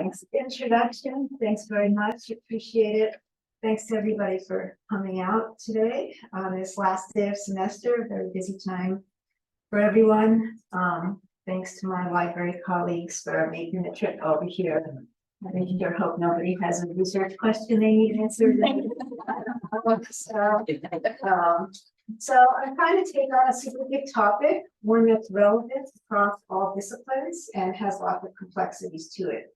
nice introduction. Thanks very much. Appreciate it. Thanks to everybody for coming out today on this last day of semester. Very busy time for everyone. Thanks to my library colleagues for making the trip over here. I sure hope nobody has a research question they need answered. So I'm trying to take on a super big topic, one that's relevant across all disciplines and has lots of complexities to it.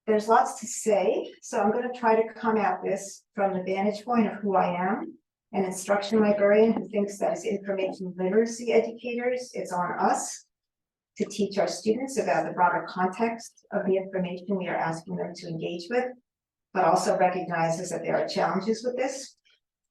There's lots to say, so I'm going to try to come at this from the vantage point of who I am, an instruction librarian who thinks that as information literacy educators, it's on us to teach our students about the broader context of the information we are asking them to engage with, but also recognizes that there are challenges with this.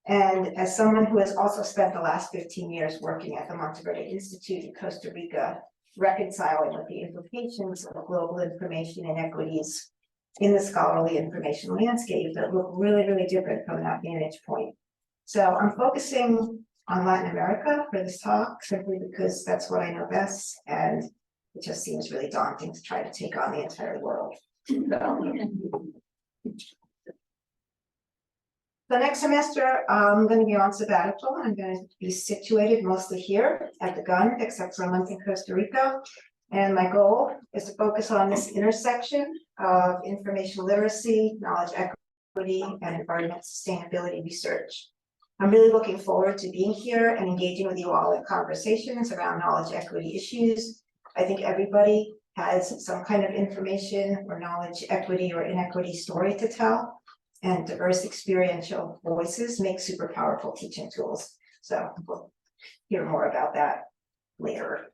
And as someone who has also spent the last 15 years working at the Monteverde Institute in Costa Rica, reconciling with the implications of global information inequities in the scholarly information landscape that look really, really different from that vantage point. So I'm focusing on Latin America for this talk, simply because that's what I know best, and it just seems really daunting to try to take on the entire world. The next semester, I'm going to be on sabbatical. I'm going to be situated mostly here at the GUN, except for a month in Costa Rica. And my goal is to focus on this intersection of information literacy, knowledge equity, and environmental sustainability research. I'm really looking forward to being here and engaging with you all in conversations around knowledge equity issues. I think everybody has some kind of information or knowledge equity or inequity story to tell. And diverse experiential voices make super powerful teaching tools. So we'll hear more about that later.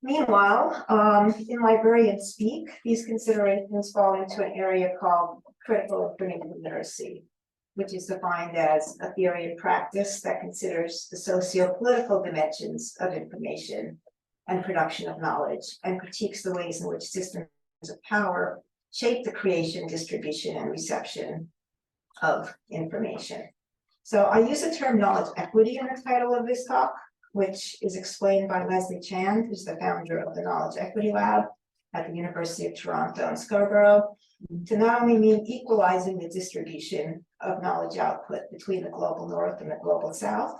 Meanwhile, in librarian speak, these considerations fall into an area called critical information literacy, which is defined as a theory and practice that considers the socio-political dimensions of information and production of knowledge and critiques the ways in which systems of power shape the creation, distribution, and reception of information. So I use the term knowledge equity in the title of this talk, which is explained by Leslie Chan, who's the founder of the Knowledge Equity Lab at the University of Toronto in Scarborough, to not only mean equalizing the distribution of knowledge output between the global north and the global south,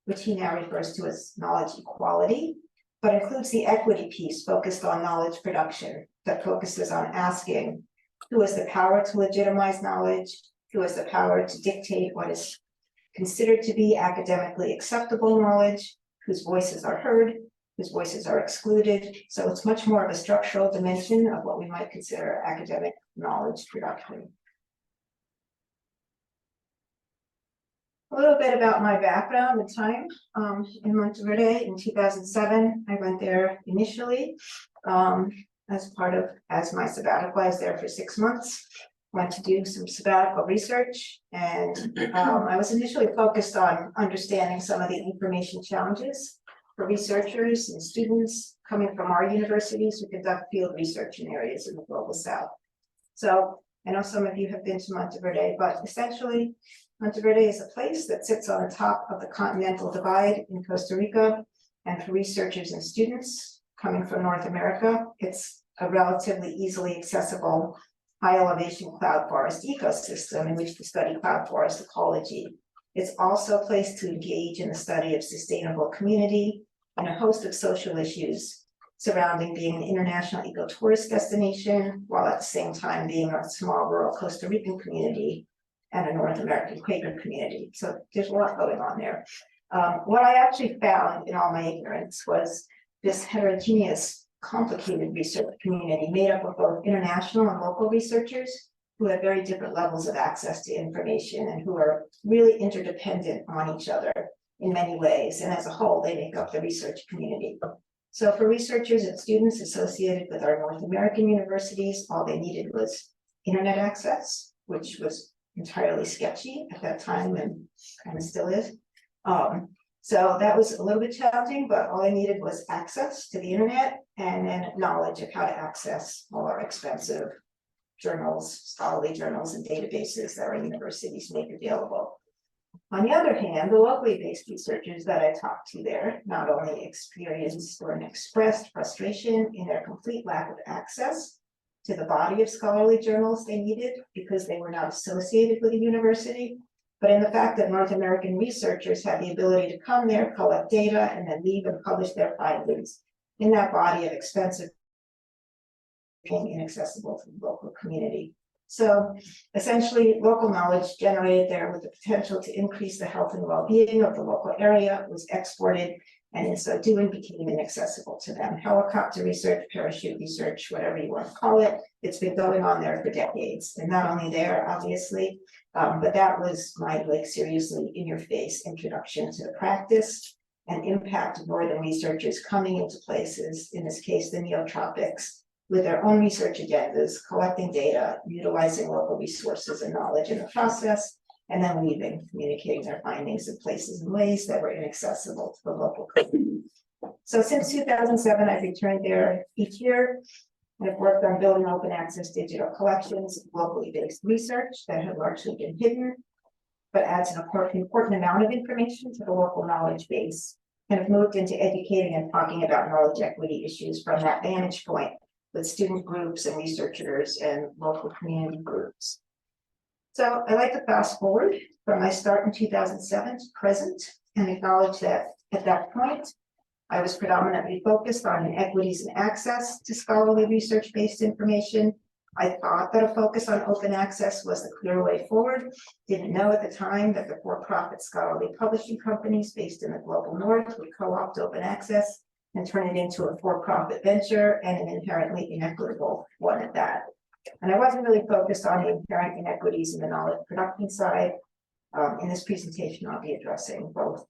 which he now refers to as knowledge equality, but includes the equity piece focused on knowledge production that focuses on asking who has the power to legitimize knowledge, who has the power to dictate what is considered to be academically acceptable knowledge, whose voices are heard, whose voices are excluded. So it's much more of a structural dimension of what we might consider academic knowledge production. A little bit about my background and time in Monteverde. In 2007, I went there initially as my sabbatical. I was there for 6 months, went to do some sabbatical research, and I was initially focused on understanding some of the information challenges for researchers and students coming from our universities who conduct field research in areas in the global south. So I know some of you have been to Monteverde, but essentially Monteverde is a place that sits on the top of the continental divide in Costa Rica, and for researchers and students coming from North America, it's a relatively easily accessible high elevation cloud forest ecosystem in which to study cloud forest ecology. It's also a place to engage in the study of sustainable community and a host of social issues surrounding being an international eco-tourist destination, while at the same time being a small rural Costa Rican community and a North American Quaker community. So there's a lot going on there. What I actually found in all my ignorance was this heterogeneous, complicated research community made up of both international and local researchers who have very different levels of access to information and who are really interdependent on each other in many ways. And as a whole, they make up the research community. So for researchers and students associated with our North American universities, all they needed was internet access, which was entirely sketchy at that time and kind of still is. So that was a little bit challenging, but all I needed was access to the internet and then knowledge of how to access more expensive journals, scholarly journals, and databases that our universities make available. On the other hand, the locally based researchers that I talked to there not only experienced or expressed frustration in their complete lack of access to the body of scholarly journals they needed because they were not associated with a university, but in the fact that North American researchers had the ability to come there, collect data, and then leave and publish their findings in that body of expensive, inaccessible to the local community. So essentially, local knowledge generated there with the potential to increase the health and well-being of the local area was exported, and in so doing became inaccessible to them. Helicopter research, parachute research, whatever you want to call it, it's been going on there for decades. And not only there, obviously, but that was my seriously in-your-face introduction to the practice and impact of northern researchers coming into places, in this case, the neotropics, with their own research agendas, collecting data, utilizing local resources and knowledge in the process, and then leaving, communicating their findings in places and ways that were inaccessible to the local community. So since 2007, I've returned there each year. I've worked on building open access digital collections of locally based research that had largely been hidden, but adds an important amount of information to the local knowledge base, and have moved into educating and talking about knowledge equity issues from that vantage point with student groups and researchers and local community groups. So I like to fast forward from my start in 2007 to present and acknowledge that at that point, I was predominantly focused on inequities and access to scholarly research-based information. I thought that a focus on open access was the clear way forward. Didn't know at the time that the for-profit scholarly publishing companies based in the global north would co-opt open access and turn it into a for-profit venture and an inherently inequitable one at that. And I wasn't really focused on the inherent inequities in the knowledge production side. In this presentation, I'll be addressing both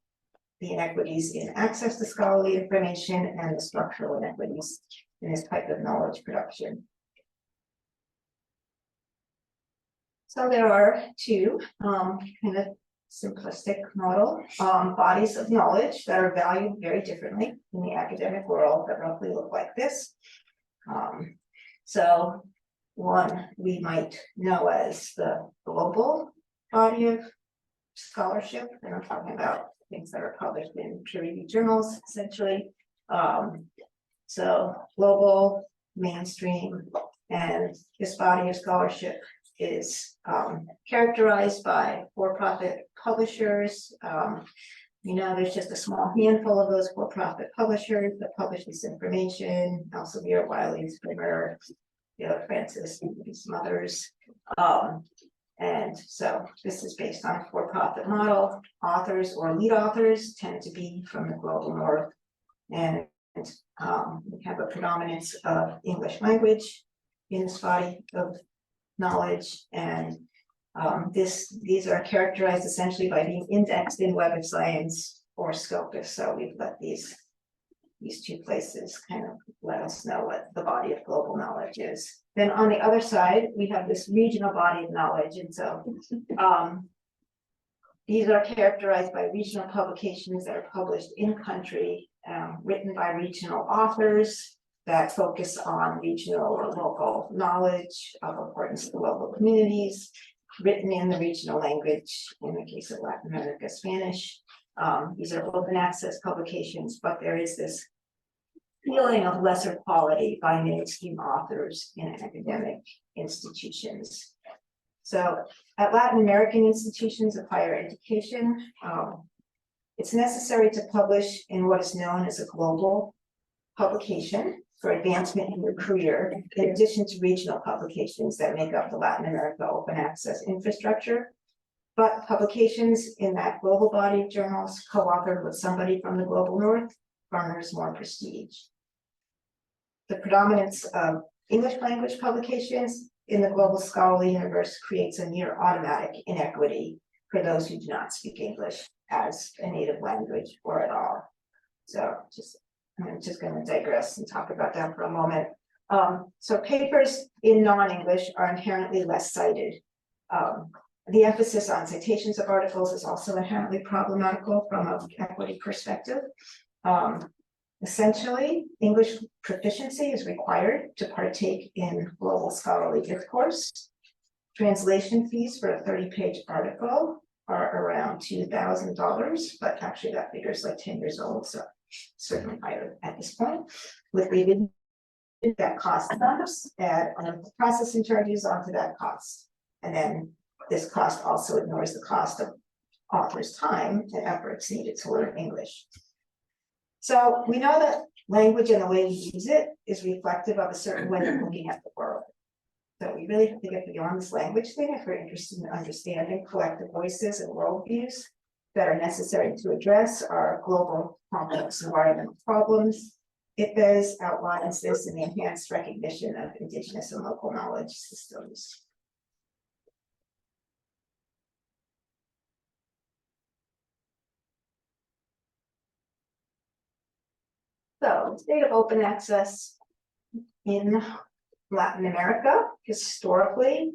the inequities in access to scholarly information and the structural inequities in this type of knowledge production. So there are two kind of simplistic model bodies of knowledge that are valued very differently in the academic world that roughly look like this. So one we might know as the global body of scholarship, and I'm talking about things that are published in peer-reviewed journals, essentially. So global, mainstream, and this body of scholarship is characterized by for-profit publishers. There's just a small handful of those for-profit publishers that publish this information. Elsevier, Wiley, Springer, Francis, and some others. And so this is based on a for-profit model. Authors or lead authors tend to be from the global north, and we have a predominance of English language in this body of knowledge, and these are characterized essentially by being indexed in Web of Science or Scopus. So we've let these two places kind of let us know what the body of global knowledge is. Then on the other side, we have this regional body of knowledge, and so these are characterized by regional publications that are published in country, written by regional authors that focus on regional or local knowledge of importance to local communities, written in the regional language, in the case of Latin America, Spanish. These are open access publications, but there is this feeling of lesser quality by mainstream authors in academic institutions. So at Latin American institutions of higher education, it's necessary to publish in what is known as a global publication for advancement in your career, in addition to regional publications that make up the Latin America open access infrastructure. But publications in that global body of journals co-authored with somebody from the global north garners more prestige. The predominance of English language publications in the global scholarly universe creates a near automatic inequity for those who do not speak English as a native language or at all. So I'm just going to digress and talk about that for a moment. So papers in non-English are inherently less cited. The emphasis on citations of articles is also inherently problematical from an equity perspective. Essentially, English proficiency is required to partake in global scholarly discourse. Translation fees for a 30-page article are around $2,000, but actually that figure is like 10 years old, so certainly higher at this point. With reading that cost us, add processing charges onto that cost. And then this cost also ignores the cost of author's time and efforts needed to learn English. So we know that language and the way we use it is reflective of a certain way of looking at the world. So we really have to get beyond this language thing if we're interested in understanding collective voices and worldviews that are necessary to address our global complex environmental problems. IPBES outlines this in the enhanced recognition of Indigenous and local knowledge systems. So, the state of open access in Latin America, historically,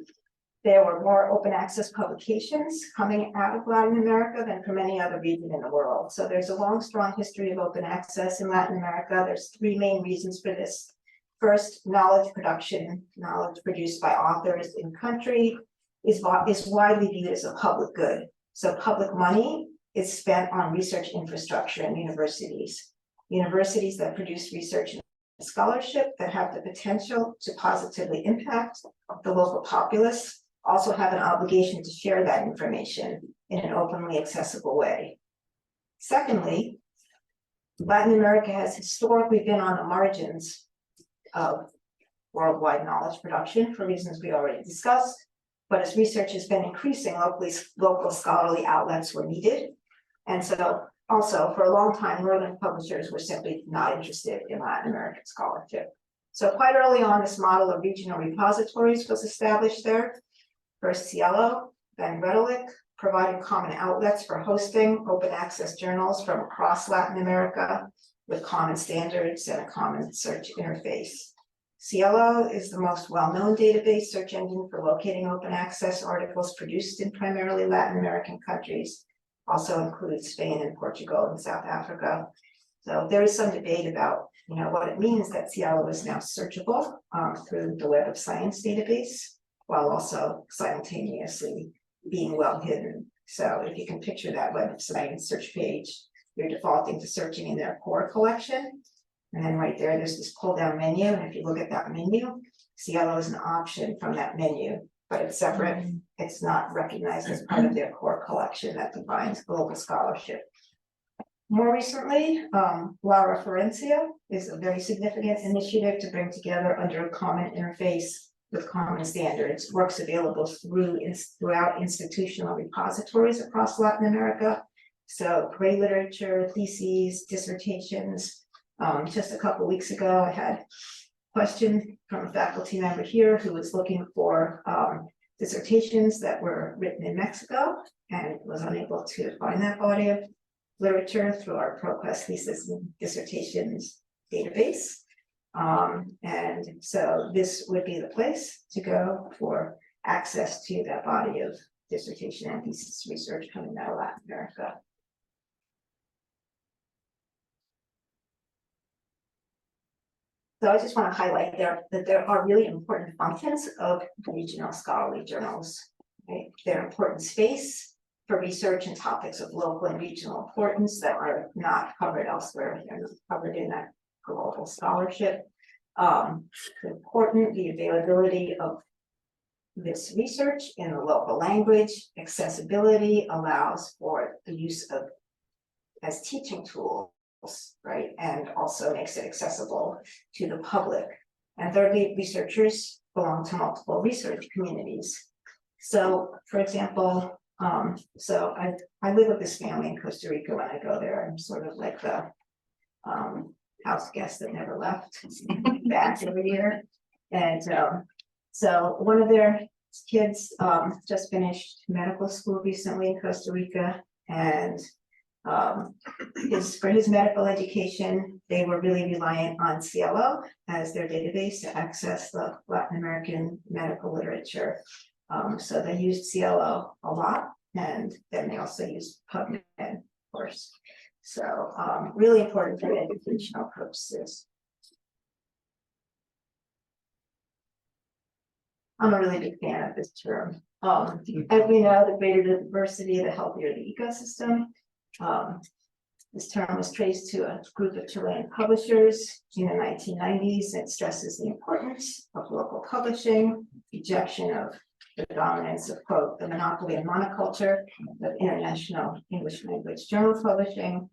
there were more open access publications coming out of Latin America than from any other region in the world. So there's a long, strong history of open access in Latin America. There's three main reasons for this. First, knowledge production, knowledge produced by authors in country is widely viewed as a public good. So public money is spent on research infrastructure in universities. Universities that produce research and scholarship that have the potential to positively impact the local populace also have an obligation to share that information in an openly accessible way. Secondly, Latin America has historically been on the margins of worldwide knowledge production for reasons we already discussed, but as research has been increasing, local scholarly outlets were needed. And so also for a long time, Northern publishers were simply not interested in Latin American scholarship. So quite early on, this model of regional repositories was established there. First Cielo, then Rhetoric, providing common outlets for hosting open access journals from across Latin America with common standards and a common search interface. Cielo is the most well-known database search engine for locating open access articles produced in primarily Latin American countries, also includes Spain and Portugal and South Africa. So there is some debate about what it means that Cielo is now searchable through the Web of Science database, while also simultaneously being well hidden. So if you can picture that Web of Science search page, you're defaulting to searching in their core collection. And then right there's this pull down menu. And if you look at that menu, Cielo is an option from that menu, but it's separate. It's not recognized as part of their core collection that defines global scholarship. More recently, Laura Ferencia is a very significant initiative to bring together under a common interface with common standards, works available throughout institutional repositories across Latin America. So gray literature, theses, dissertations. Just a couple of weeks ago, I had a question from a faculty member here who was looking for dissertations that were written in Mexico and was unable to find that body of literature through our ProQuest thesis and dissertations database. And so this would be the place to go for access to that body of dissertation and thesis research coming out of Latin America. So I just want to highlight that there are really important functions of regional scholarly journals. Right? They're important space for research and topics of local and regional importance that are not covered elsewhere. They're not covered in that global scholarship. Important, the availability of this research in the local language. Accessibility allows for the use of as teaching tools, right? And also makes it accessible to the public. And thirdly, researchers belong to multiple research communities. So for example, so I live with this family in Costa Rica. When I go there, I'm sort of like the house guest that never left, back every year. And so one of their kids just finished medical school recently in Costa Rica, and for his medical education, they were really reliant on Cielo as their database to access the Latin American medical literature. So they used Cielo a lot, and then they also used PubMed, of course. So really important for educational purposes. I'm a really big fan of this term. As we know, the greater the diversity, the healthier the ecosystem. This term was traced to a group of Chilean publishers in the 1990s. It stresses the importance of local publishing, rejection of the dominance of, quote, the monopoly of monoculture of international English language journal publishing,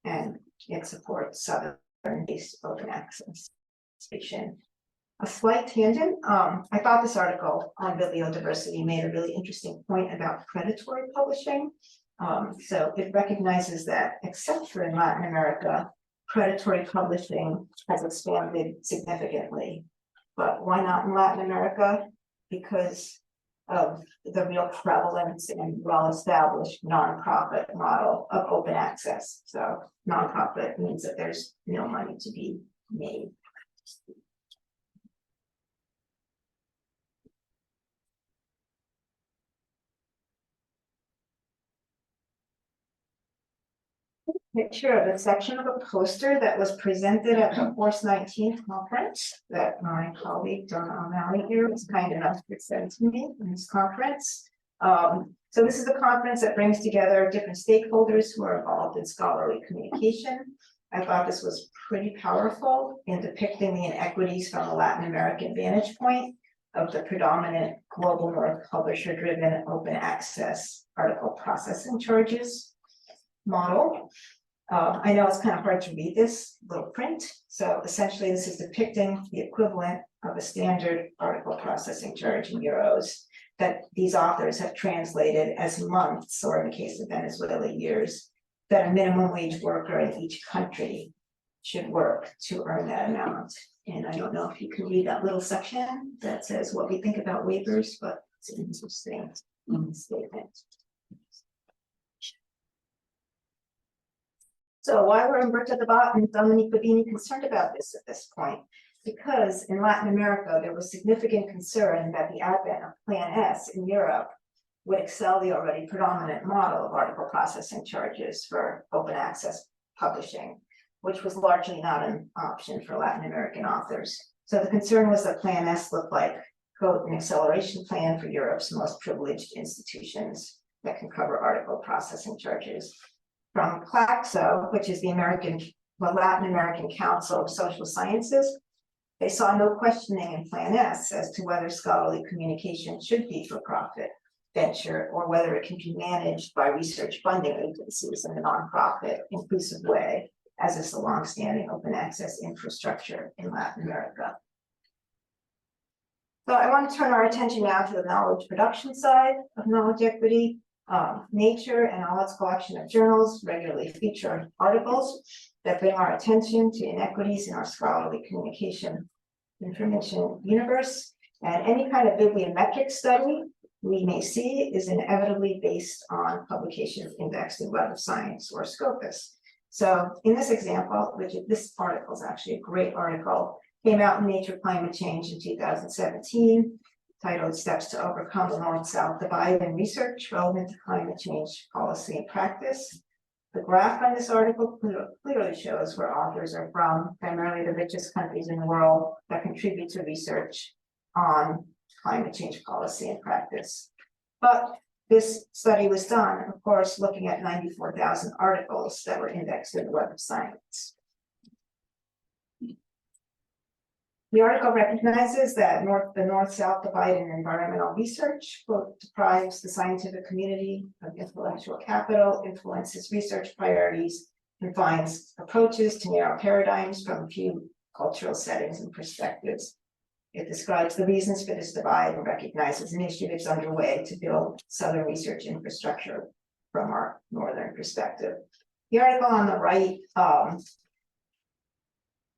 and it supports Southern-based open access. A slight tangent, I thought this article on bibliodiversity made a really interesting point about predatory publishing. So it recognizes that, except for in Latin America, predatory publishing has expanded significantly. But why not in Latin America? Because of the real prevalence and well-established nonprofit model of open access. So nonprofit means that there's no money to be made. Picture of a section of a poster that was presented at the Force 19 conference that my colleague Donna O'Malley here was kind enough to send to me in this conference. So this is a conference that brings together different stakeholders who are involved in scholarly communication. I thought this was pretty powerful in depicting the inequities from a Latin American vantage point of the predominant global North publisher-driven open access article processing charges model. I know it's kind of hard to read this little print. So essentially, this is depicting the equivalent of a standard article processing charge in euros that these authors have translated as months, or in the case of Venezuela, years, that a minimum wage worker in each country should work to earn that amount. And I don't know if you can read that little section that says what we think about waivers, but it's an interesting statement. So why were Umberto Dabbat and Dominique Babini concerned about this at this point? Because in Latin America, there was significant concern that the advent of Plan S in Europe would excel the already predominant model of article processing charges for open access publishing, which was largely not an option for Latin American authors. So the concern was that Plan S looked like, quote, an acceleration plan for Europe's most privileged institutions that can cover article processing charges. From CLACSO, which is the Latin American Council of Social Sciences, they saw no questioning in Plan S as to whether scholarly communication should be for-profit venture or whether it can be managed by research funding agencies in a nonprofit, inclusive way, as is the longstanding open access infrastructure in Latin America. So I want to turn our attention now to the knowledge production side of knowledge equity. Nature and all its collection of journals regularly feature articles that bring our attention to inequities in our scholarly communication information universe. And any kind of bibliometric study we may see is inevitably based on publications indexed in Web of Science or Scopus. So in this example, this article is actually a great article, came out in Nature Climate Change in 2017. Titled Steps to Overcome the North-South Divide in Research Relevant to Climate Change Policy and Practice. The graph on this article clearly shows where authors are from, primarily the richest countries in the world that contribute to research on climate change policy and practice. But this study was done, of course, looking at 94,000 articles that were indexed in the Web of Science. The article recognizes that the North-South divide in environmental research, quote, deprives the scientific community of intellectual capital, influences research priorities, and finds approaches to narrow paradigms from a few cultural settings and perspectives. It describes the reasons for this divide and recognizes initiatives underway to build Southern research infrastructure from our Northern perspective. The article on the right,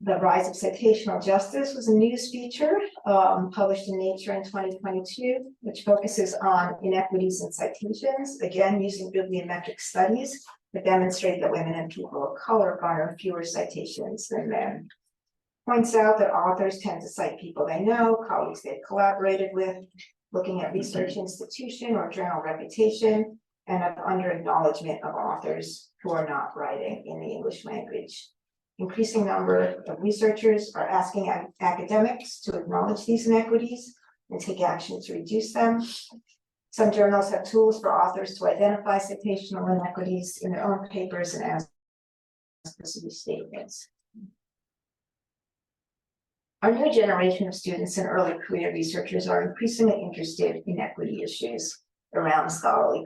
The Rise of Citational Justice, was a news feature published in Nature in 2022, which focuses on inequities in citations, again, using bibliometric studies that demonstrate that women and people of color garner fewer citations than men. Points out that authors tend to cite people they know, colleagues they've collaborated with, looking at research institution or journal reputation, and of under-acknowledgement of authors who are not writing in the English language. Increasing number of researchers are asking academics to acknowledge these inequities and take action to reduce them. Some journals have tools for authors to identify citational inequities in their own papers and ask specific statements. Our new generation of students and early career researchers are increasingly interested in equity issues around the scholarly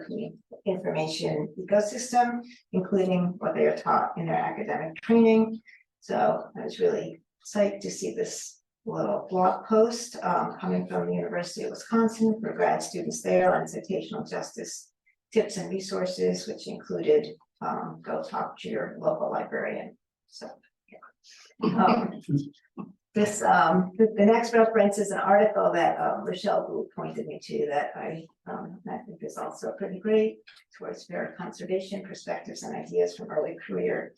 information ecosystem, including what they are taught in their academic training. So I was really psyched to see this little blog post coming from the University of Wisconsin for grad students there on citational justice tips and resources, which included go talk to your local librarian. So the next reference is an article that Rochelle Boo pointed me to that I think is also pretty great towards fair conservation perspectives and ideas from early career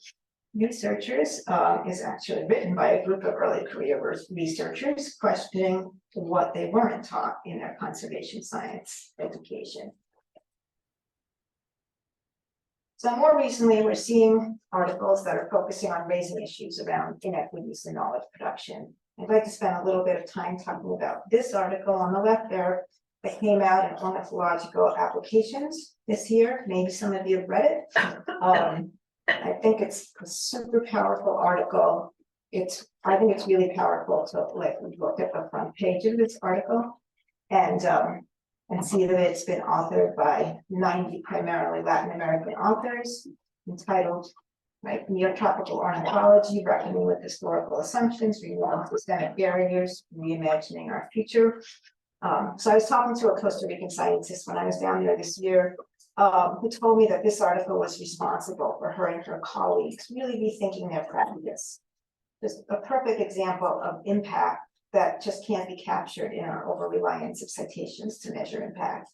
researchers. Is actually written by a group of early career researchers questioning what they weren't taught in their conservation science education. So more recently, we're seeing articles that are focusing on raising issues around inequities in knowledge production. I'd like to spend a little bit of time talking about this article on the left there that came out in Ornithological Applications this year. Maybe some of you have read it. I think it's a super powerful article. I think it's really powerful to look at the front page of this article and see that it's been authored by 90 primarily Latin American authors, entitled Neotropical Ornithology, Reckoning with Historical Assumptions, Removing Systemic Barriers, Reimagining Our Future. So I was talking to a Costa Rican scientist when I was down there this year, who told me that this article was responsible for her and her colleagues really rethinking their practice. Just a perfect example of impact that just can't be captured in our over-reliance of citations to measure impact.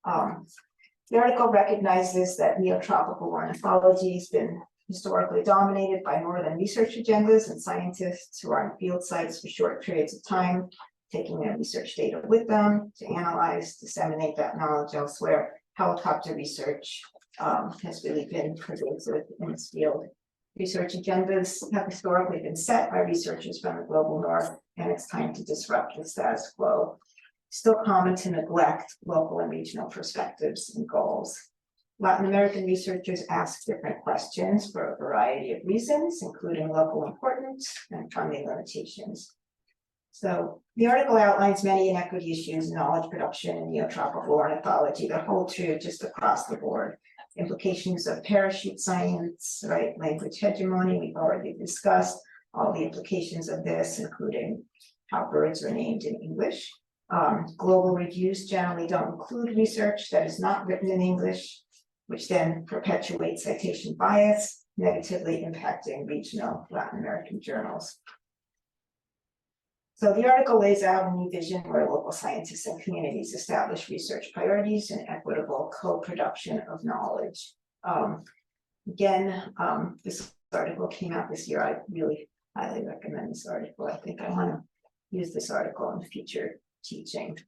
The article recognizes that neotropical ornithology has been historically dominated by northern research agendas and scientists who are on field sites for short periods of time, taking their research data with them to analyze, disseminate that knowledge elsewhere. Helicopter research has really been pervasive in this field. Research agendas have historically been set by researchers from the global north, and it's time to disrupt the status quo. Still common to neglect local and regional perspectives and goals. Latin American researchers ask different questions for a variety of reasons, including local importance and funding limitations. So the article outlines many inequity issues in knowledge production and neotropical ornithology that hold true just across the board. Implications of parachute science, right? Language hegemony, we've already discussed all the implications of this, including how birds are named in English. Global reviews generally don't include research that is not written in English, which then perpetuates citation bias, negatively impacting regional Latin American journals. So the article lays out a new vision where local scientists and communities establish research priorities and equitable co-production of knowledge. This article came out this year. I really highly recommend this article. I think I want to use this article in future teaching.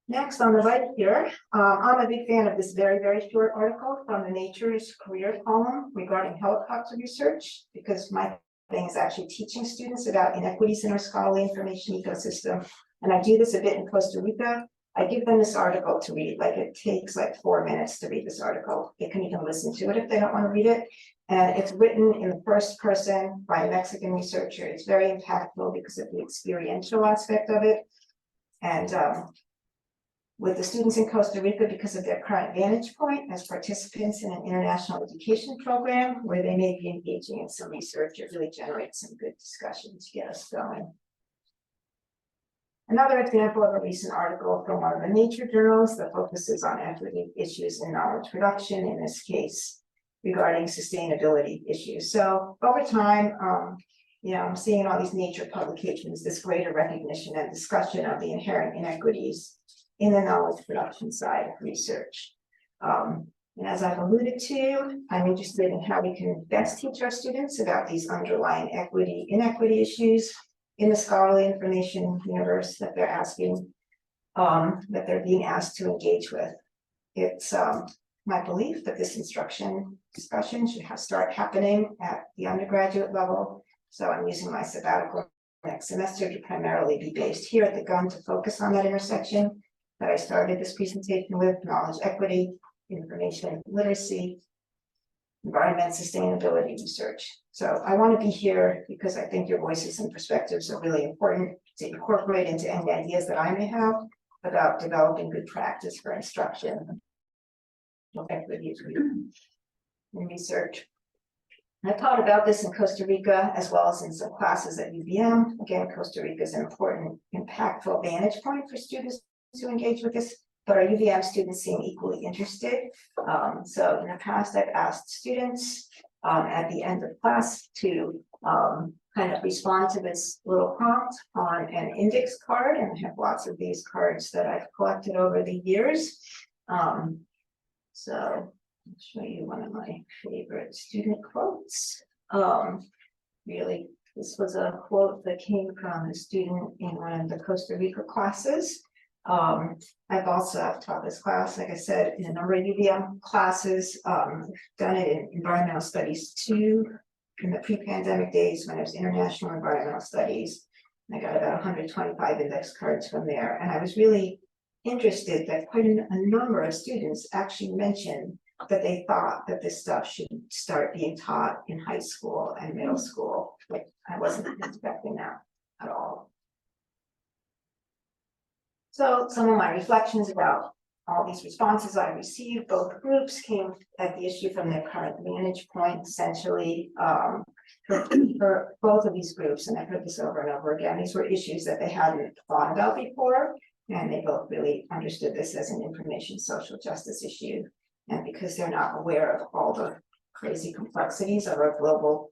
Next on the right here, I'm a big fan of this very, very short article from the Nature's career column regarding helicopter research, because my thing is actually teaching students about inequities in our scholarly information ecosystem. And I do this a bit in Costa Rica. I give them this article to read, like it takes like 4 minutes to read this article. They can even listen to it if they don't want to read it. And it's written in the first person by a Mexican researcher. It's very impactful because of the experiential aspect of it. And with the students in Costa Rica, because of their current vantage point as participants in an international education program where they may be engaging in some research, it really generates some good discussion to get us going. Another example of a recent article from one of the nature journals that focuses on equity issues in knowledge production, in this case, regarding sustainability issues. So over time, I'm seeing in all these nature publications, this greater recognition and discussion of the inherent inequities in the knowledge production side of research. And as I've alluded to, I'm interested in how we can best teach our students about these underlying inequity issues in the scholarly information universe that they're that they're being asked to engage with. It's my belief that this discussion should start happening at the undergraduate level. So I'm using my sabbatical next semester to primarily be based here at the GUM to focus on that intersection that I started this presentation with: knowledge equity, information literacy, environment sustainability research. So I want to be here because I think your voices and perspectives are really important to incorporate into any ideas that I may have about developing good practice for instruction, equity in research. I taught about this in Costa Rica as well as in some classes at UVM. Again, Costa Rica is an important, impactful vantage point for students to engage with this, but our UVM students seem equally interested. So in the past, I've asked students at the end of class to kind of respond to this little prompt on an index card, and I have lots of these cards that I've collected over the years. So I'll show you one of my favorite student quotes. Really, this was a quote that came from a student in one of the Costa Rica classes. I've taught this class, like I said, in a number of UVM classes. Done it in environmental studies too, in the pre-pandemic days when it was international environmental studies. I got about 125 index cards from there, and I was really interested that quite a number of students actually mentioned that they thought that this stuff should start being taught in high school and middle school. Like, I wasn't expecting that at all. So some of my reflections about all these responses I received, both groups came at the issue from their current vantage point, essentially, for both of these groups, and I've heard this over and over again. These were issues that they hadn't thought about before, and they both really understood this as an information social justice issue. And because they're not aware of all the crazy complexities of our global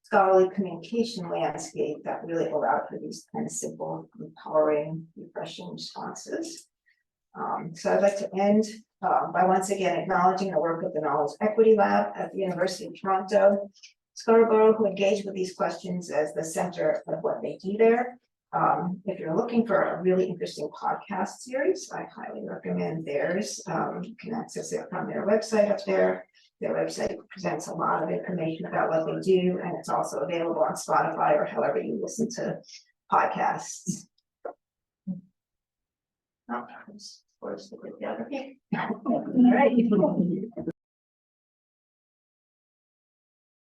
scholarly communication landscape, that really allowed for these kind of simple, empowering, refreshing responses. So I'd like to end by once again acknowledging the work of the Knowledge Equity Lab at the University of Toronto, Scarborough, who engaged with these questions as the center of what they do there. If you're looking for a really interesting podcast series, I highly recommend theirs. You can access it from their website up there. Their website presents a lot of information about what they do, and it's also available on Spotify or however you listen to podcasts. Oh, of course, the geography. All right.